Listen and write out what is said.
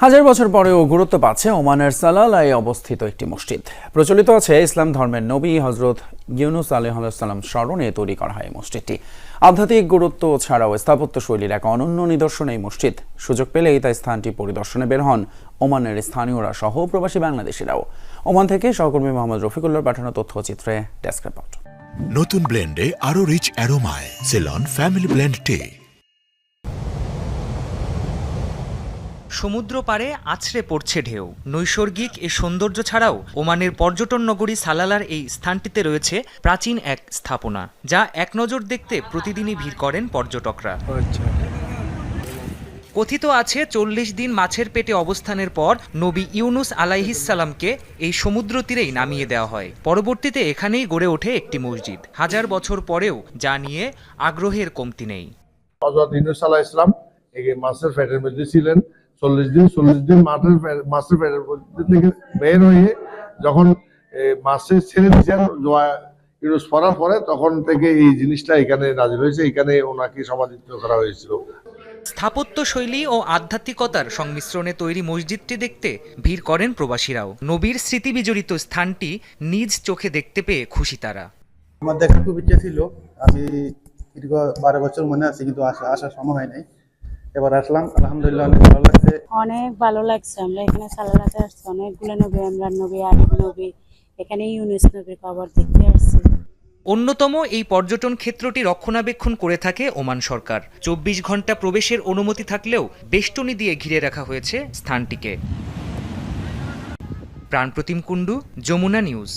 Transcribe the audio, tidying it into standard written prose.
হাজার বছর পরেও গুরুত্ব পাচ্ছে ওমানের সালালায় অবস্থিত একটি মসজিদ। প্রচলিত আছে ইসলাম ধর্মের নবী হজরত ইউনুস আলাইহিস সালাম স্মরণে তৈরি করা হয় এই মসজিদটি। আধ্যাত্মিক গুরুত্ব ছাড়াও স্থাপত্য শৈলীর এক অনন্য নিদর্শন এই মসজিদ। সুযোগ পেলেই তাই স্থানটি পরিদর্শনে বের হন ওমানের স্থানীয়রা সহ প্রবাসী বাংলাদেশিরাও। ওমান থেকে সহকর্মী মোহাম্মদ রফিকুল্লাহর পাঠানো তথ্যচিত্রে ডেস্ক রিপোর্ট। নতুন ব্লেন্ডে আরো রিচ অ্যারোমায় সেলন ফ্যামিলি ব্লেন্ড টে। সমুদ্র পাড়ে আছড়ে পড়ছে ঢেউ। নৈসর্গিক এ সৌন্দর্য ছাড়াও ওমানের পর্যটন নগরী সালালার এই স্থানটিতে রয়েছে প্রাচীন এক স্থাপনা, যা এক নজর দেখতে প্রতিদিনই ভিড় করেন পর্যটকরা। কথিত আছে ৪০ দিন মাছের পেটে অবস্থানের পর নবী ইউনুস আলাইহিস সালামকে এই সমুদ্র তীরেই নামিয়ে দেওয়া হয়। পরবর্তীতে এখানেই গড়ে ওঠে একটি মসজিদ। হাজার বছর পরেও যা নিয়ে আগ্রহের কমতি নেই। হযরত ইউনুস আলাইহিস সালাম এই মাছের পেটের মধ্যে ছিলেন ৪০ দিন মাছের পেটের মধ্যে থেকে বের হয়ে যখন মাছে ছেড়ে দিয়েছেন ইউনুস পড়ার পরে, তখন থেকে এই জিনিসটা এখানে নাজিল হয়েছে। এখানে ওনাকে সমাধিত করা হয়েছিল। স্থাপত্য শৈলী ও আধ্যাত্মিকতার সংমিশ্রণে তৈরি মসজিদটি দেখতে ভিড় করেন প্রবাসীরাও। নবীর স্মৃতি বিজড়িত স্থানটি নিজ চোখে দেখতে পেয়ে খুশি তারা। আমার দেখার খুব ইচ্ছা ছিল, আমি দীর্ঘ 12 বছর মনে আছে, কিন্তু আসার সময় হয় নাই। এবার আসলাম, আলহামদুলিল্লাহ অনেক ভালো লাগছে। অনেক ভালো লাগছে। আমরা এখানে সালালাতে আসছি, অনেকগুলো নবী, আমরা নবী, আরিফ নবী, এখানে ইউনুস নবীর কবর দেখতে আসছি। অন্যতম এই পর্যটন ক্ষেত্রটি রক্ষণাবেক্ষণ করে থাকে ওমান সরকার। ২৪ ঘন্টা প্রবেশের অনুমতি থাকলেও বেষ্টনী দিয়ে ঘিরে রাখা হয়েছে স্থানটিকে। প্রাণপ্রতিম কুণ্ডু, যমুনা নিউজ।